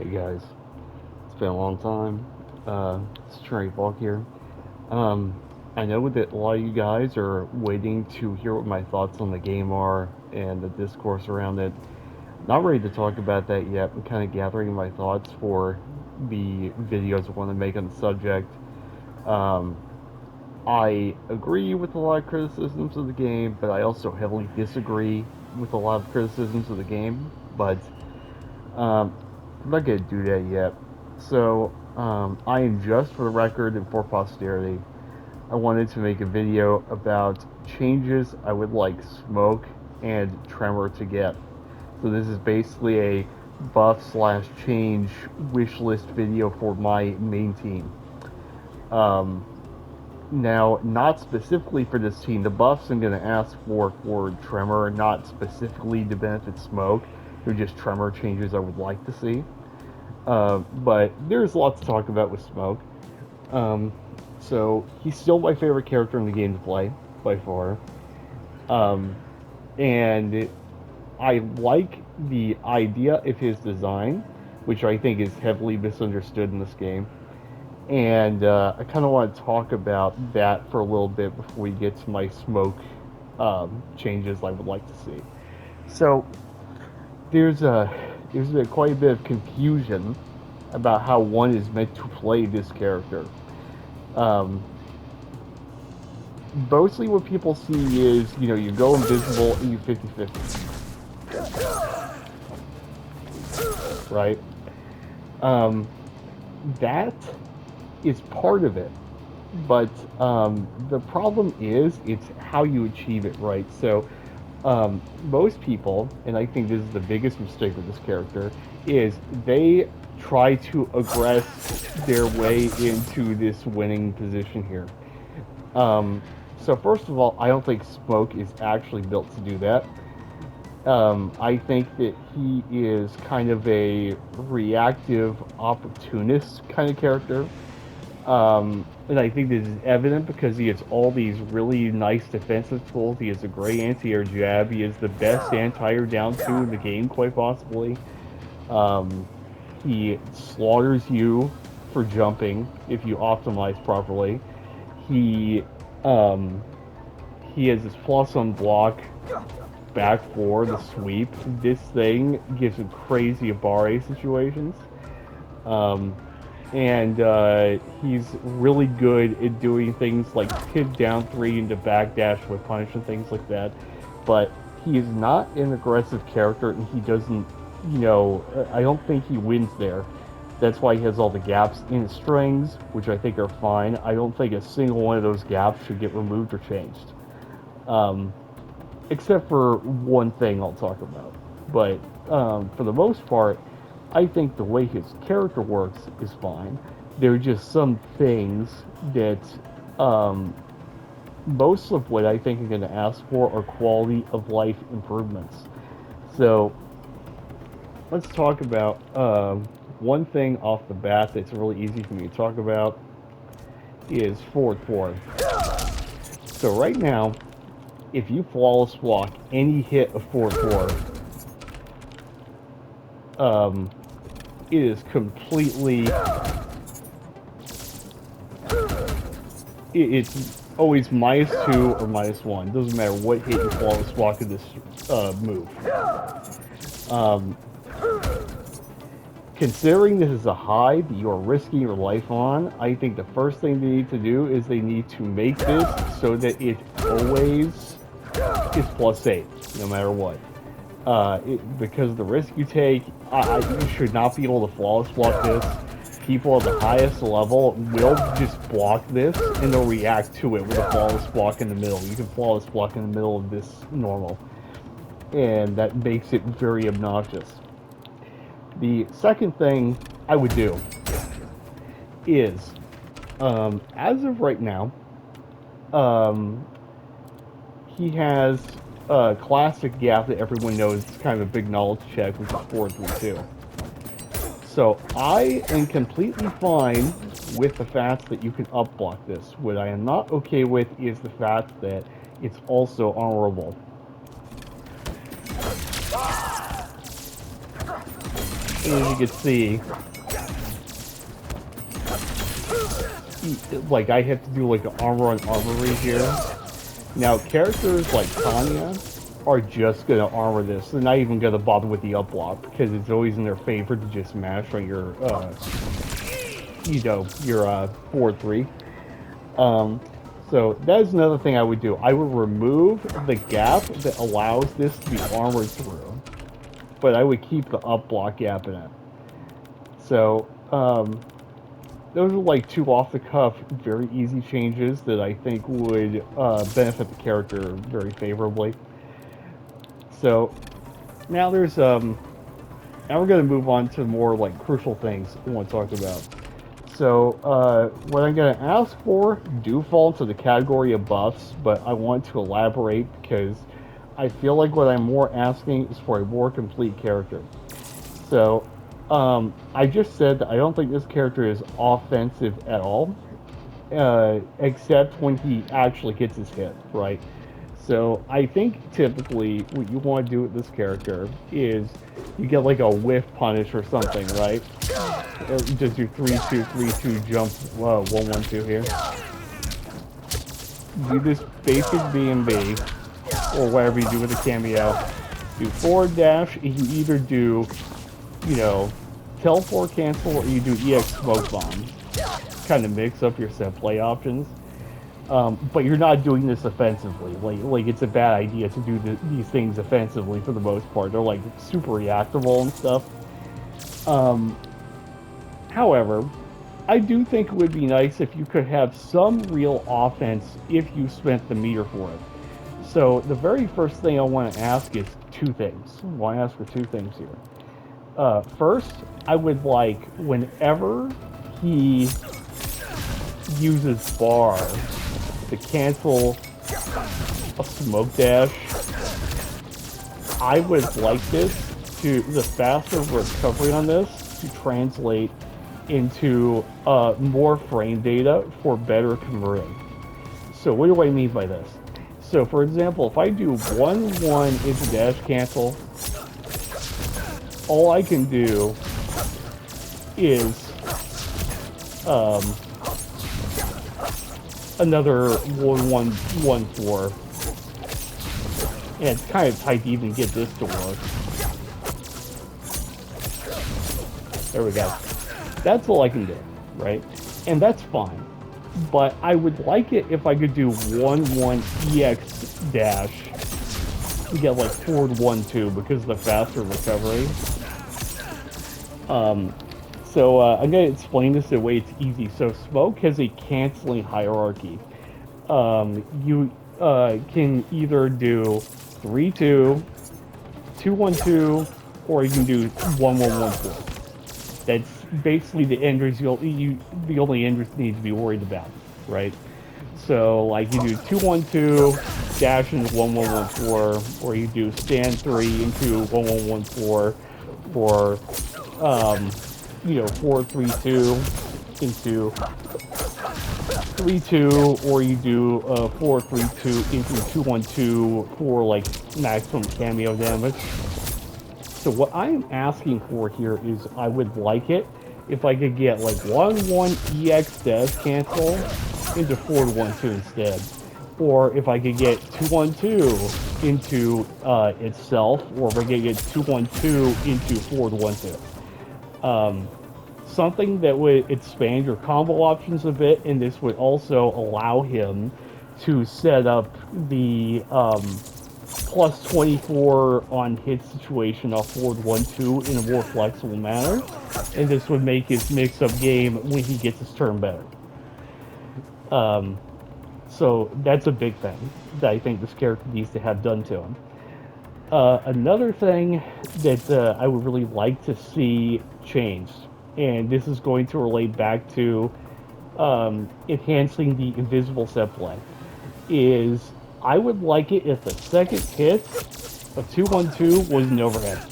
Hey guys, it's been a long time. It's Tremor here. Um, I know that a lot of you guys are waiting to hear what my thoughts on the game are and the discourse around it. Not ready to talk about that yet. I'm kind of gathering my thoughts for the videos I want to make on the subject. Um, I agree with a lot of criticisms of the game, but I also heavily disagree with a lot of criticisms of the game. But um, I'm not gonna do that yet. So, I am just for the record and for posterity. I wanted to make a video about changes I would like Smoke and Tremor to get. So this is basically a buff slash change wish list video for my main team. Um, Now, not specifically for this team, the buffs I'm going to ask for Tremor, not specifically to benefit Smoke. They're just Tremor changes I would like to see. But there's lots to talk about with Smoke. Um, so he's still my favorite character in the game to play by far, um, and I like the idea of his design, which I think is heavily misunderstood in this game. And I kind of want to talk about that for a little bit before we get to my Smoke changes I would like to see. So there's a quite a bit of confusion about how one is meant to play this character. Um, Mostly what people see is, you go invisible and you 50-50, right? Um, that is part of it. But the problem is, it's how you achieve it, right? So most people, and I think this is the biggest mistake with this character, is they try to aggress their way into this winning position here. Um, so first of all, I don't think Smoke is actually built to do that. I think that he is kind of a reactive, opportunist kind of character. And I think this is evident because he has all these really nice defensive tools. He has a great anti-air jab. He is the best anti-air down two in the game, quite possibly. Um, he slaughters you for jumping if you optimize properly. He um, he has his plus on block, back four, the sweep. This thing gives him crazy Abare situations. Um, and he's really good at doing things like pin down three into backdash with punish and things like that. But he is not an aggressive character, and he doesn't, I don't think he wins there. That's why he has all the gaps in his strings, which I think are fine. I don't think a single one of those gaps should get removed or changed. Um, Except for one thing I'll talk about. But for the most part, I think the way his character works is fine. There are just some things that um, most of what I think I'm going to ask for are quality of life improvements. So let's talk about one thing off the bat that's really easy for me to talk about is forward four. So right now, if you flawless block any hit of forward four, it is completely. It's always -2 or -1. Doesn't matter what hit you flawless block of this move. Um, Considering this is a high that you are risking your life on, I think the first thing they need to do is they need to make this so that it always is +8, no matter what. Because of the risk you take, you should not be able to flawless block this. People at the highest level will just block this, and they'll react to it with a flawless block in the middle. You can flawless block in the middle of this normal, and that makes it very obnoxious. The second thing I would do is, as of right now, um, he has a classic gap that everyone knows is kind of a big knowledge check, which is 4-3-2. So I am completely fine with the fact that you can up block this. What I am not okay with is the fact that it's also honorable. And as you can see, like I have to do like an armor on armory here. Now characters like Tanya are just gonna armor this. They're not even gonna bother with the up block because it's always in their favor to just mash on your your 4-3. So that is another thing I would do. I would remove the gap that allows this to be armored through, but I would keep the up block gap in it. So those are like two off-the-cuff, very easy changes that I think would benefit the character very favorably. So now there's now we're going to move on to more like crucial things we want to talk about. So what I'm going to ask for do fall into the category of buffs, but I want to elaborate because I feel like what I'm more asking is for a more complete character. So I just said that I don't think this character is offensive at all, except when he actually gets his hit, right? So I think typically what you want to do with this character is you get like a whiff punish or something, right? You just do 3-2, 3-2, jump 1-1-2 here. Do this basic B&B, or whatever you do with the cameo. Do forward dash, you either do, you know, teleport cancel or you do EX smoke bomb. Kind of mix up your set play options. But you're not doing this offensively. Like it's a bad idea to do these things offensively for the most part. They're like super reactable and stuff. However, I do think it would be nice if you could have some real offense if you spent the meter for it. So the very first thing I want to ask is two things. I want to ask for two things here. First, I would like whenever he uses bar to cancel a smoke dash, I would like this to the faster recovery on this to translate into more frame data for better converting. So what do I mean by this? So for example, if I do 1-1 into dash cancel, all I can do is another 1-1-1-4. And it's kind of tight to even get this to work. There we go. That's all I can do, right? And that's fine. But I would like it if I could do 1-1 EX dash to get like forward 1-2 because of the faster recovery. So I'm going to explain this the way it's easy. So smoke has a canceling hierarchy. You can either do 3-2, 2-1-2, or you can do 1-1-1-4. That's basically the enders the only enders you need to be worried about, right? So like you do 2-1-2 dash into 1-1-1-4, or you do stand 3 into 1-1-1-4, or 4-3-2 into 3-2, or you do 4-3-2 into 2-1-2 for like maximum cameo damage. So what I'm asking for here is I would like it if I could get like 1-1 EX dash cancel into forward 1-2 instead. Or if I could get 2-1-2 into itself, or if I could get 2-1-2 into forward 1-2. Something that would expand your combo options a bit, and this would also allow him to set up the plus 24 on hit situation off forward 1-2 in a more flexible manner, and this would make his mix-up game when he gets his turn better. So that's a big thing that I think this character needs to have done to him. Another thing that I would really like to see changed, and this is going to relate back to enhancing the invisible set play, is I would like it if the second hit of 2-1-2 was an overhead.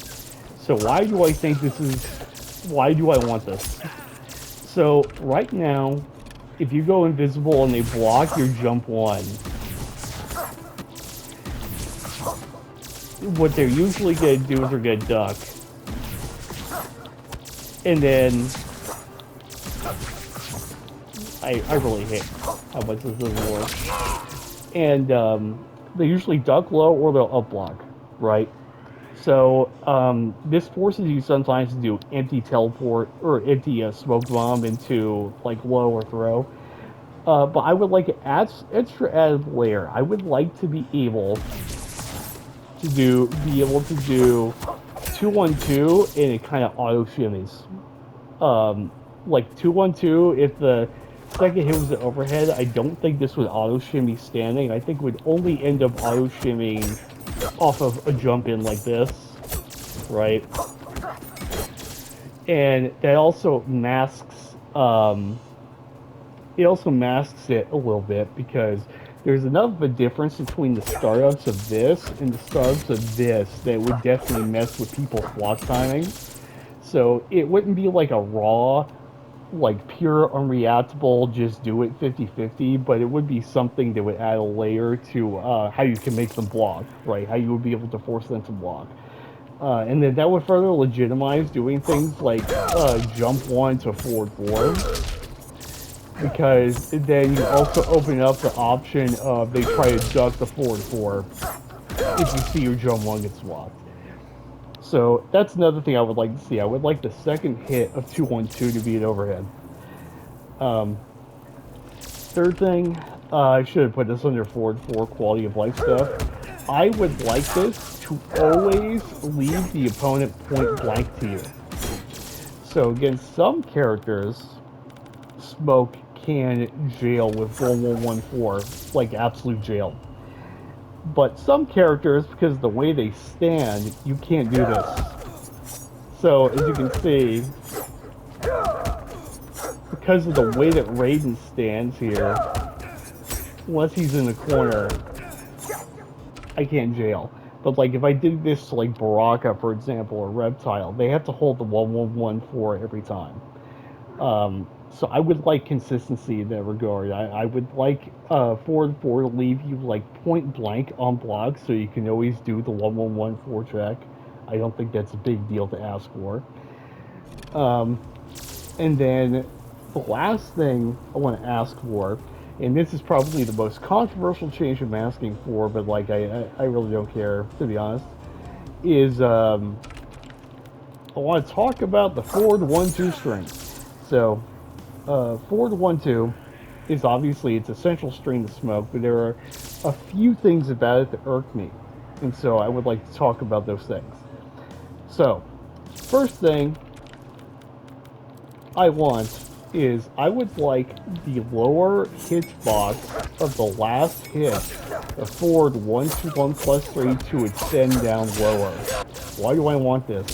So why do I think this is... Why do I want this? So right now, if you go invisible and they block your jump 1, what they're usually going to do is they're going to duck. And then I really hate how much this doesn't work. And they usually duck low or they'll up block, right? So this forces you sometimes to do empty teleport or empty smoke bomb into like low or throw. But I would like an extra added layer. I would like to be able to do 2-1-2 and it kind of auto shimmies. Like 2-1-2 if the second hit was an overhead. I don't think this would auto shimmy standing. I think it would only end up auto shimmying off of a jump in like this, right? And that also masks it also masks it a little bit because there's enough of a difference between the startups of this and the startups of this that would definitely mess with people's block timing. So it wouldn't be like a raw, like pure unreactable, just do it 50-50, but it would be something that would add a layer to how you can make them block, right? How you would be able to force them to block. And then that would further legitimize doing things like jump 1 to forward 4. Because then you also open up the option of they try to duck the forward 4 if you see your jump 1 gets blocked. So that's another thing I would like to see. I would like the second hit of 2-1-2 to be an overhead. Third thing, I should have put this under forward 4 quality of life stuff. I would like this to always leave the opponent point blank to you. So against some characters, Smoke can jail with 1114, like absolute jail. But some characters, because of the way they stand, you can't do this. So, as you can see, because of the way that Raiden stands here, unless he's in the corner, I can't jail. But like if I did this to like Baraka, for example, or Reptile, they have to hold the 1114 every time. So I would like consistency in that regard. I would like forward 4 to leave you like point blank on block so you can always do the 1114 check. I don't think that's a big deal to ask for. And then the last thing I want to ask for, and this is probably the most controversial change I'm asking for, but like I really don't care, to be honest, is I want to talk about the forward 1-2 string. So forward 1-2 is obviously its essential string to Smoke, but there are a few things about it that irk me, and so I would like to talk about those things. So, first thing I want is I would like the lower hitbox of the last hit of forward 1-2-1+3 to extend down lower. Why do I want this?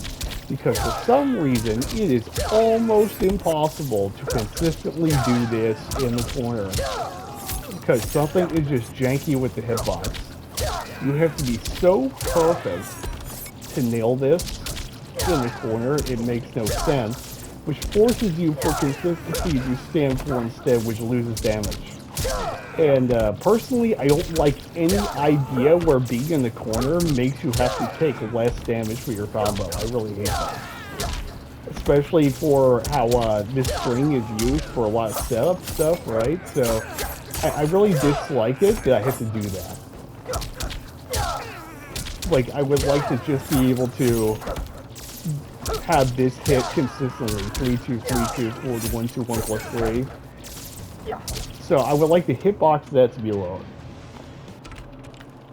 Because for some reason, it is almost impossible to consistently do this in the corner. Because something is just janky with the hitbox. You have to be so perfect to nail this in the corner, it makes no sense. Which forces you for consistency to stand for instead, which loses damage. And personally, I don't like any idea where being in the corner makes you have to take less damage for your combo. I really hate that. Especially for how this string is used for a lot of setup stuff, right? So I really dislike it that I have to do that. Like, I would like to just be able to have this hit consistently. 3-2, 3-2, forward 1-2-1+3. So I would like the hitbox of that to be lower.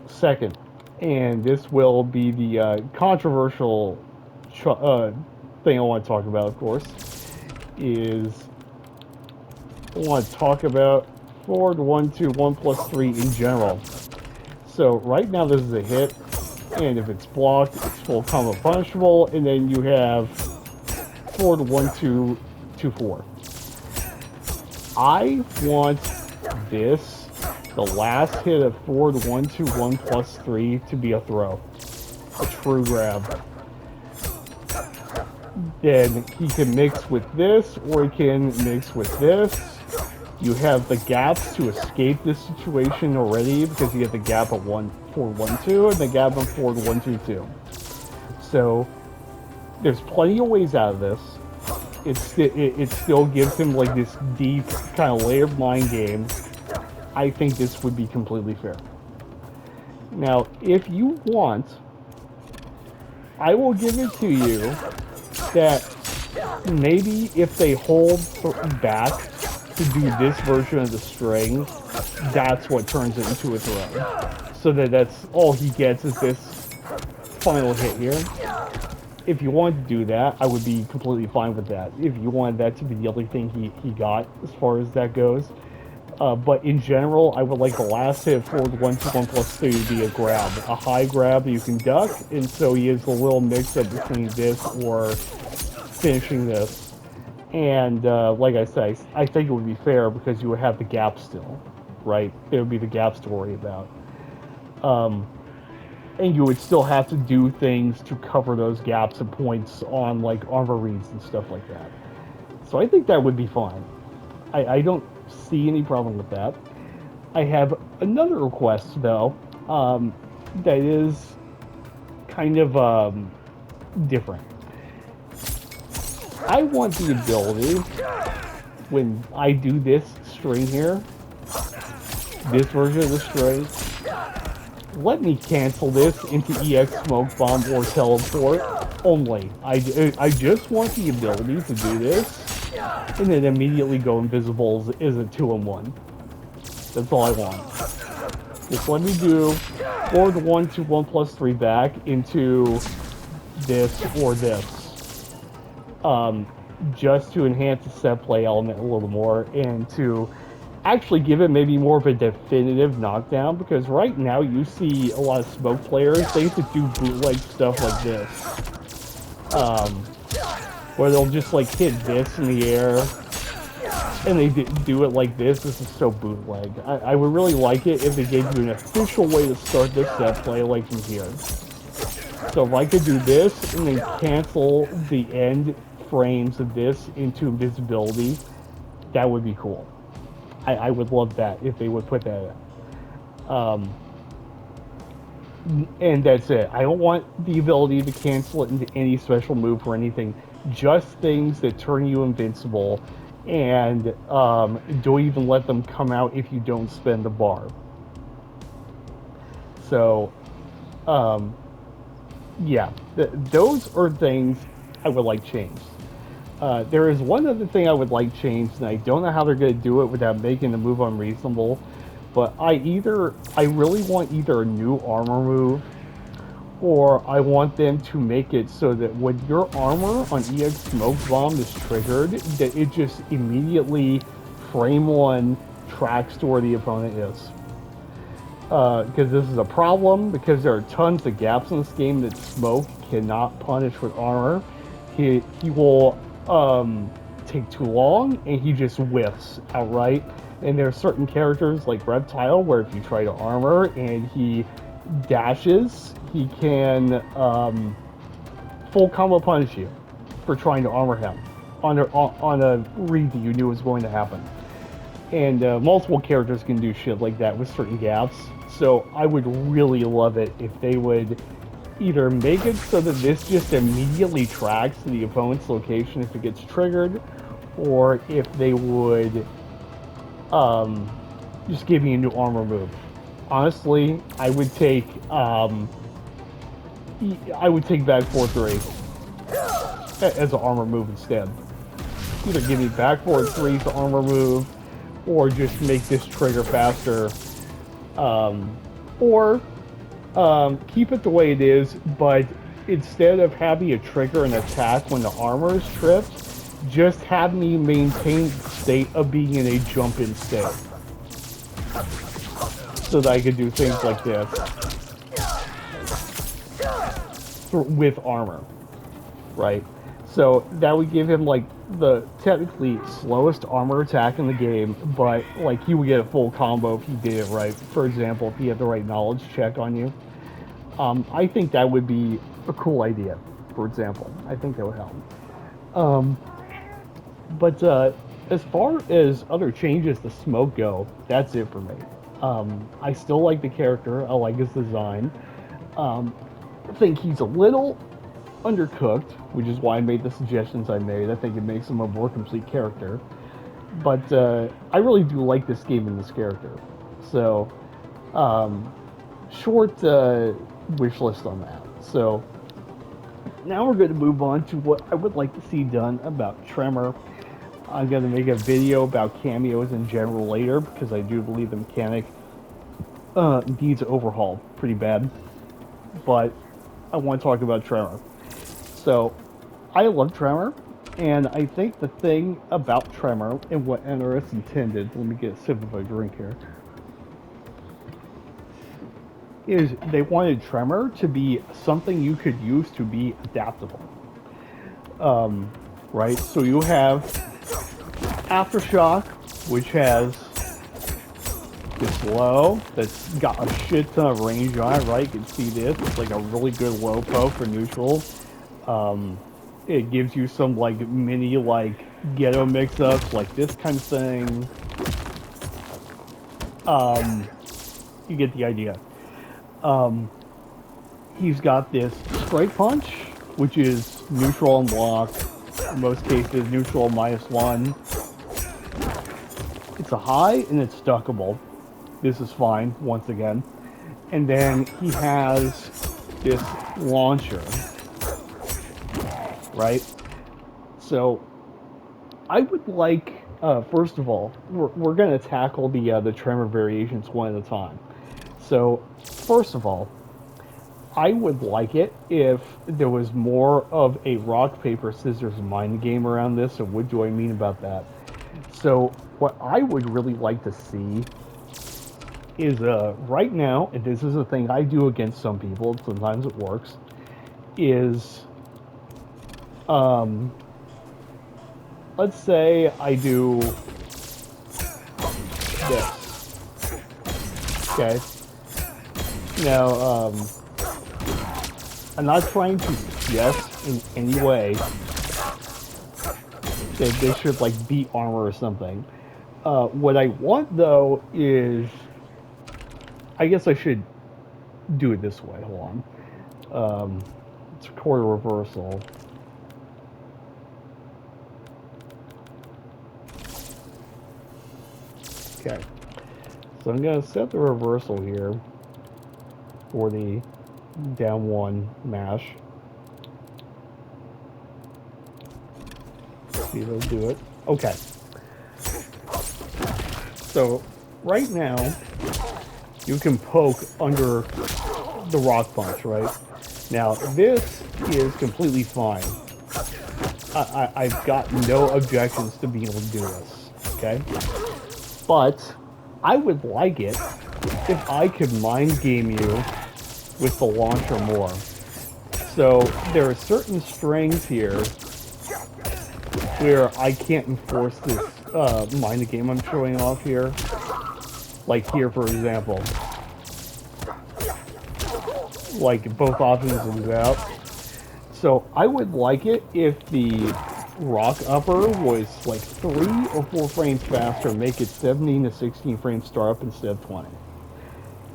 Second, and this will be the controversial thing I want to talk about, of course, is I want to talk about forward 1-2-1+3 in general. So right now this is a hit, and if it's blocked, it's full combo punishable, and then you have forward 1-2-2-4. I want this, the last hit of forward 1-2-1+3 to be a throw. A true grab. Then he can mix with this, or he can mix with this. You have the gaps to escape this situation already, because you get the gap at forward 1-2 and the gap at forward 1-2-2. So there's plenty of ways out of this. It still gives him like this deep kind of layered mind game. I think this would be completely fair. Now, if you want, I will give it to you that maybe if they hold back to do this version of the string, that's what turns it into a throw. So that's all he gets is this final hit here. If you wanted to do that, I would be completely fine with that. If you wanted that to be the only thing he got as far as that goes. But in general, I would like the last hit forward 1-2-1+3 to be a grab. A high grab you can duck, and so he is a little mix-up between this or finishing this. And like I say, I think it would be fair because you would have the gap still, right? There would be the gaps to worry about. And you would still have to do things to cover those gaps and points on like armor reads and stuff like that. So I think that would be fine. I don't see any problem with that. I have another request though, that is kind of different. I want the ability when I do this string here, this version of the string, let me cancel this into EX Smoke Bomb or Teleport only. I just want the ability to do this, and then immediately go invisible as a 2-in-1. That's all I want. Just let me do forward 1-2-1+3 back into this or this. Just to enhance the set play element a little more, and to actually give it maybe more of a definitive knockdown, because right now you see a lot of smoke players, they used to do bootleg stuff like this. Where they'll just like hit this in the air, and they do it like this. This is so bootleg. I would really like it if they gave you an official way to start this set play like from here. So if I could do this, and then cancel the end frames of this into invisibility, that would be cool. I would love that if they would put that in. And that's it. I don't want the ability to cancel it into any special move or anything. Just things that turn you invincible, and don't even let them come out if you don't spend the bar. So, yeah, those are things I would like changed. There is one other thing I would like changed, and I don't know how they're going to do it without making the move unreasonable, but I really want either a new armor move, or I want them to make it so that when your armor on EX Smoke Bomb is triggered, that it just immediately frame one tracks to where the opponent is. Because this is a problem, because there are tons of gaps in this game that Smoke cannot punish with armor. He will take too long, and he just whiffs outright. And there are certain characters like Reptile where if you try to armor and he dashes, he can full combo punish you for trying to armor him on a read that you knew was going to happen. And multiple characters can do shit like that with certain gaps. So I would really love it if they would either make it so that this just immediately tracks to the opponent's location if it gets triggered, or if they would just give me a new armor move. Honestly, I would take back 4-3 as an armor move instead. Either give me back forward 3 as an armor move, or just make this trigger faster, or keep it the way it is, but instead of having a trigger and attack when the armor is stripped, just have me maintain the state of being in a jump-in state. So that I could do things like this with armor, right? So that would give him like the technically slowest armor attack in the game, but like he would get a full combo if he did it right. For example, if he had the right knowledge check on you. I think that would be a cool idea, for example. I think that would help. But as far as other changes to Smoke go, that's it for me. I still like the character. I like his design. I think he's a little undercooked, which is why I made the suggestions I made. I think it makes him a more complete character. But I really do like this game and this character. So, um, short wish list on that. So, now we're going to move on to what I would like to see done about Tremor. I'm going to make a video about cameos in general later because I do believe the mechanic needs an overhaul pretty bad. But I want to talk about Tremor. So, I love Tremor, and I think the thing about Tremor and what NRS intended, let me get a sip of a drink here, is they wanted Tremor to be something you could use to be adaptable. Right? So you have Aftershock, which has this low that's got a shit ton of range on it, right? You can see this. It's like a really good low poke for neutral. It gives you some like mini like ghetto mix-ups, like this kind of thing. You get the idea. He's got this straight punch, which is neutral and block. In most cases, neutral -1. It's a high and it's stuckable. This is fine, once again. And then he has this launcher, right? So, I would like, first of all, we're going to tackle the Tremor variations one at a time. So, first of all, I would like it if there was more of a rock, paper, scissors mind game around this. So what do I mean about that? So what I would really like to see is right now, and this is a thing I do against some people, sometimes it works, is let's say I do this. Okay. Now, I'm not trying to suggest in any way that they should like beat armor or something. What I want though is, I guess I should do it this way. Hold on. Let's record a reversal. Okay. So I'm gonna set the reversal here for the down 1 mash. See if it'll do it. Okay. So right now you can poke under the rock punch, right? Now this is completely fine. I've got no objections to being able to do this. Okay? But I would like it if I could mind game you with the launcher more. So there are certain strings here where I can't enforce this mind game I'm showing off here. Like here, for example. Like both options lose out. So I would like it if the rock upper was like 3 or 4 frames faster, make it 17 to 16 frames start up instead of 20.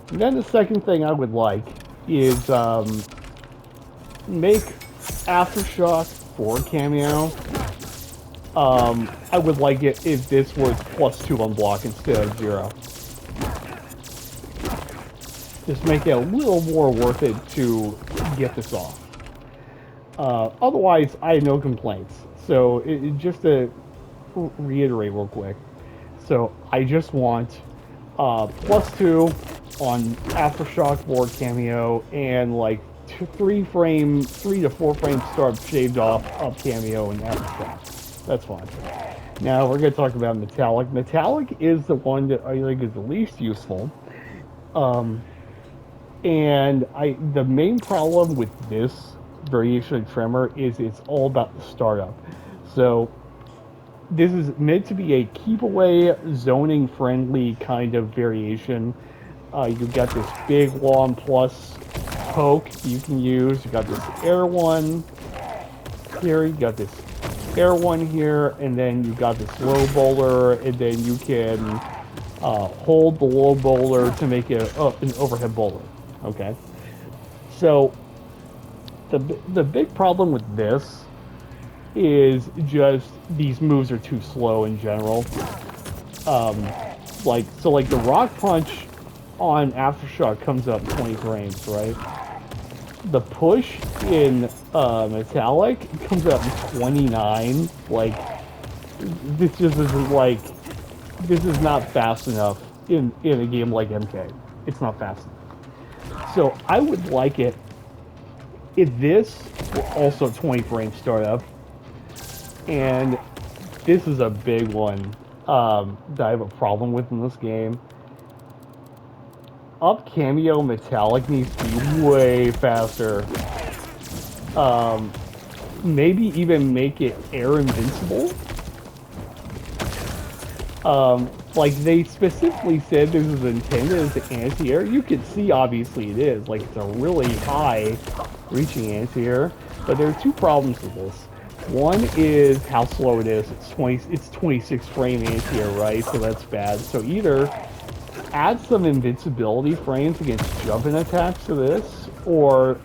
And then the second thing I would like is make Aftershock 4 cameo. I would like it if this was +2 on block instead of 0. Just make it a little more worth it to get this off. Otherwise, I have no complaints. So, just to reiterate real quick. So, I just want +2 on Aftershock board cameo and like 3 to 4 frames start shaved off up cameo and Aftershock. That's fine. Now, we're going to talk about Metallic. Metallic is the one that I think is the least useful. And the main problem with this variation of Tremor is it's all about the startup. So this is meant to be a keep away, zoning friendly kind of variation. You've got this big long plus poke you can use. You got this air one here. You got this air one here, and then you got this low bowler, and then you can hold the low bowler to make it an overhead bowler. Okay, so The big problem with this is just these moves are too slow in general. Um, like the rock punch on Aftershock comes up 20 frames, right? The push in Metallic comes up 29. Like this just isn't like this is not fast enough in a game like MK. It's not fast enough. So I would like it if this were also 20 frame startup, and this is a big one that I have a problem with in this game. Up cameo metallic needs to be way faster. Um, Maybe even make it air invincible. Like they specifically said this is intended as an anti-air. You can see obviously it is. Like it's a really high reaching anti-air. But there are two problems with this. One is how slow it is. It's 26 frame anti-air, right? So that's bad. So either add some invincibility frames against jumping attacks to this, or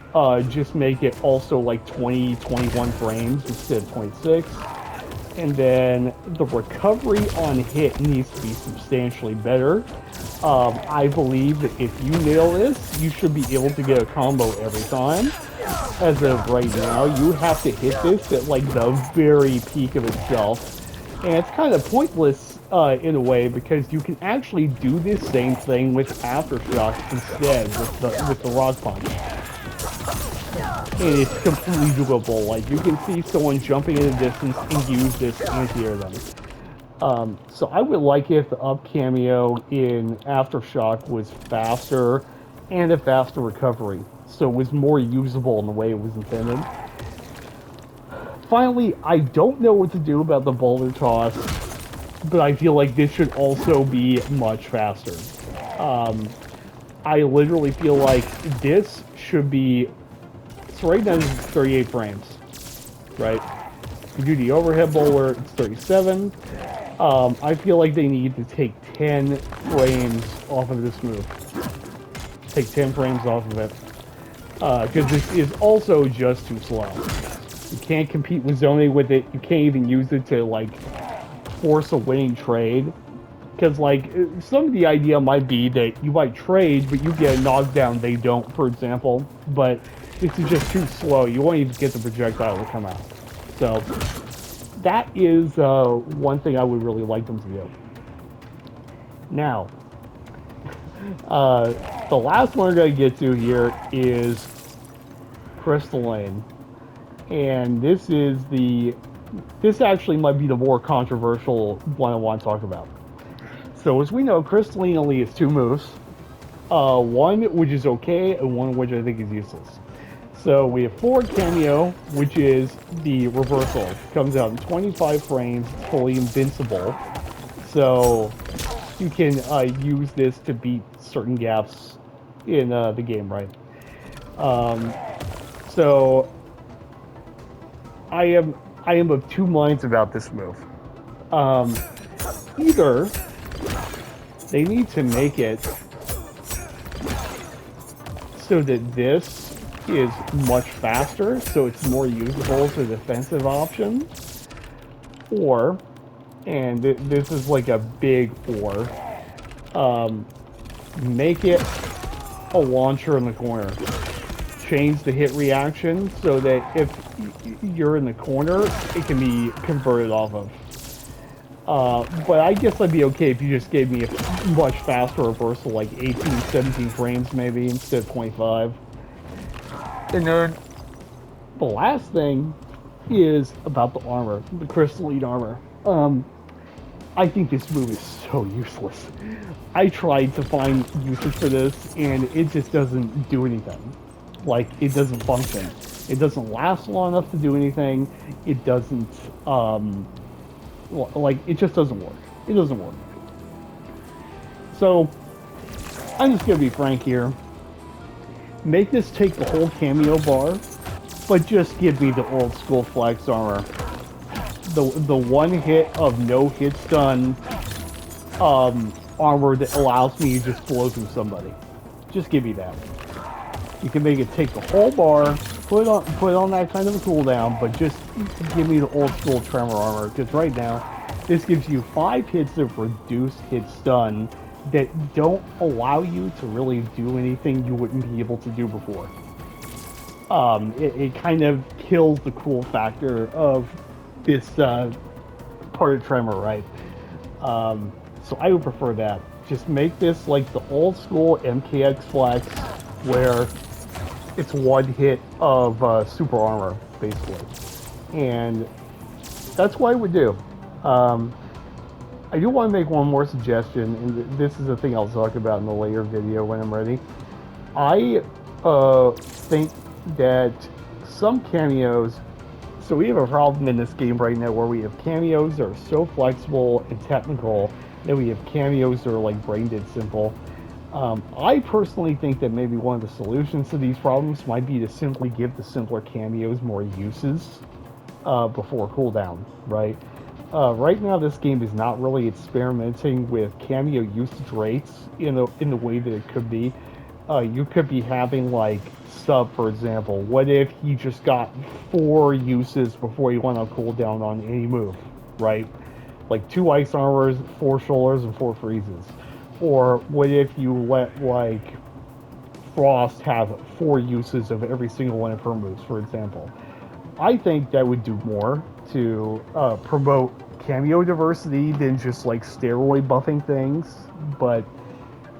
just make it also like 20, 21 frames instead of 26. And then the recovery on hit needs to be substantially better. I believe that if you nail this, you should be able to get a combo every time. As of right now, you have to hit this at like the very peak of itself. And it's kind of pointless in a way because you can actually do this same thing with Aftershock instead with the rock punch. And it's completely doable. Like you can see someone jumping in the distance and use this anti-air them. So I would like if the up cameo in Aftershock was faster and a faster recovery, so it was more usable in the way it was intended. Finally, I don't know what to do about the boulder toss, but I feel like this should also be much faster. I literally feel like this should be. So right now this is 38 frames, right? You do the overhead bowler, it's 37. I feel like they need to take 10 frames off of this move. Take 10 frames off of it. Because this is also just too slow. You can't compete with zoning with it. You can't even use it to, like, force a winning trade. Because, like, some of the idea might be that you might trade, but you get a knockdown, they don't, for example. But this is just too slow. You won't even get the projectile to come out. So that is one thing I would really like them to do. Now, the last one we're going to get to here is Crystalline. And this actually might be the more controversial one I want to talk about. So as we know, Crystalline only has two moves. One which is okay, and one which I think is useless. So we have forward cameo, which is the reversal. Comes out in 25 frames, fully invincible. So you can use this to beat certain gaps in the game, right? So I am of two minds about this move. Either they need to make it so that this is much faster, so it's more usable as a defensive option, or, and this is like a big or, make it a launcher in the corner. Change the hit reaction so that if you're in the corner, it can be converted off of. But I guess I'd be okay if you just gave me a much faster reversal, like 18, 17 frames maybe, instead of 25. And then the last thing is about the armor, the crystalline armor. I think this move is so useless. I tried to find uses for this, and it just doesn't do anything. Like, it doesn't function. It doesn't last long enough to do anything. It doesn't, like, it just doesn't work. It doesn't work. So, I'm just gonna be frank here. Make this take the whole cameo bar, but just give me the old school flex armor. The one hit of no hit stun armor that allows me to just blow through somebody. Just give me that. You can make it take the whole bar, put on that kind of a cooldown, but just give me the old school Tremor armor. Because right now, this gives you 5 hits of reduced hit stun that don't allow you to really do anything you wouldn't be able to do before. It kind of kills the cool factor of this part of Tremor, right? So I would prefer that. Just make this like the old school MKX flex, where it's one hit of super armor, basically. And that's what I would do. Um, I do want to make one more suggestion, and this is the thing I'll talk about in the later video when I'm ready. I think that some cameos. So we have a problem in this game right now where we have cameos that are so flexible and technical that we have cameos that are like brain dead simple. I personally think that maybe one of the solutions to these problems might be to simply give the simpler cameos more uses before cooldown, right? Right now, this game is not really experimenting with cameo usage rates in the way that it could be. You could be having like sub, for example. What if he just got 4 uses before he went on cooldown on any move, right? Like 2 ice armors, 4 shoulders, and 4 freezes. Or what if you let like Frost have 4 uses of every single one of her moves, for example? I think that would do more to promote cameo diversity than just like steroid buffing things. But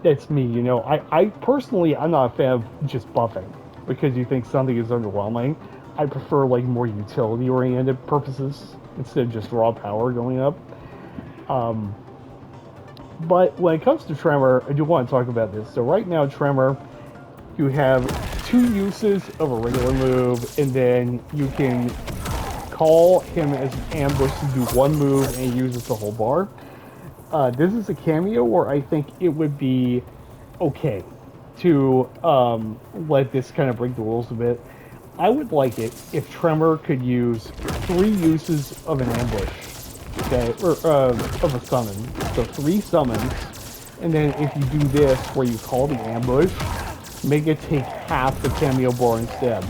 that's me, you know. I personally, I'm not a fan of just buffing because you think something is underwhelming. I prefer like more utility oriented purposes instead of just raw power going up. Um, but when it comes to Tremor, I do want to talk about this. So right now, Tremor, you have 2 uses of a regular move, and then you can call him as an ambush to do one move and he uses the whole bar. This is a cameo where I think it would be okay to let this kind of break the rules a bit. I would like it if Tremor could use 3 uses of an ambush, okay, or of a summon. So 3 summons, and then if you do this where you call the ambush, make it take half the cameo bar instead.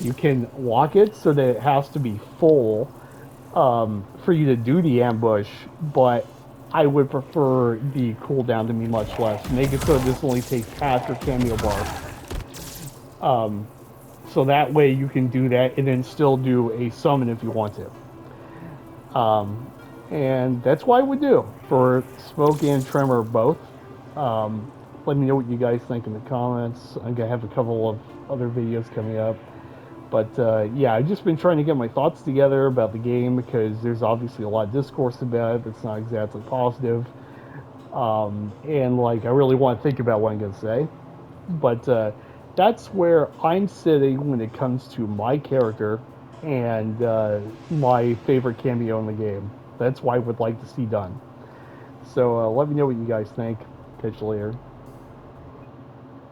You can lock it so that it has to be full for you to do the ambush, but I would prefer the cooldown to be much less. Make it so this only takes half your cameo bar. So that way you can do that and then still do a summon if you want to. And that's what I would do for Smoke and Tremor both. Let me know what you guys think in the comments. I'm going to have a couple of other videos coming up. But yeah, I've just been trying to get my thoughts together about the game because there's obviously a lot of discourse about it that's not exactly positive. And like, I really want to think about what I'm going to say. But that's where I'm sitting when it comes to my character and my favorite cameo in the game. That's what I would like to see done. So let me know what you guys think. Catch you later.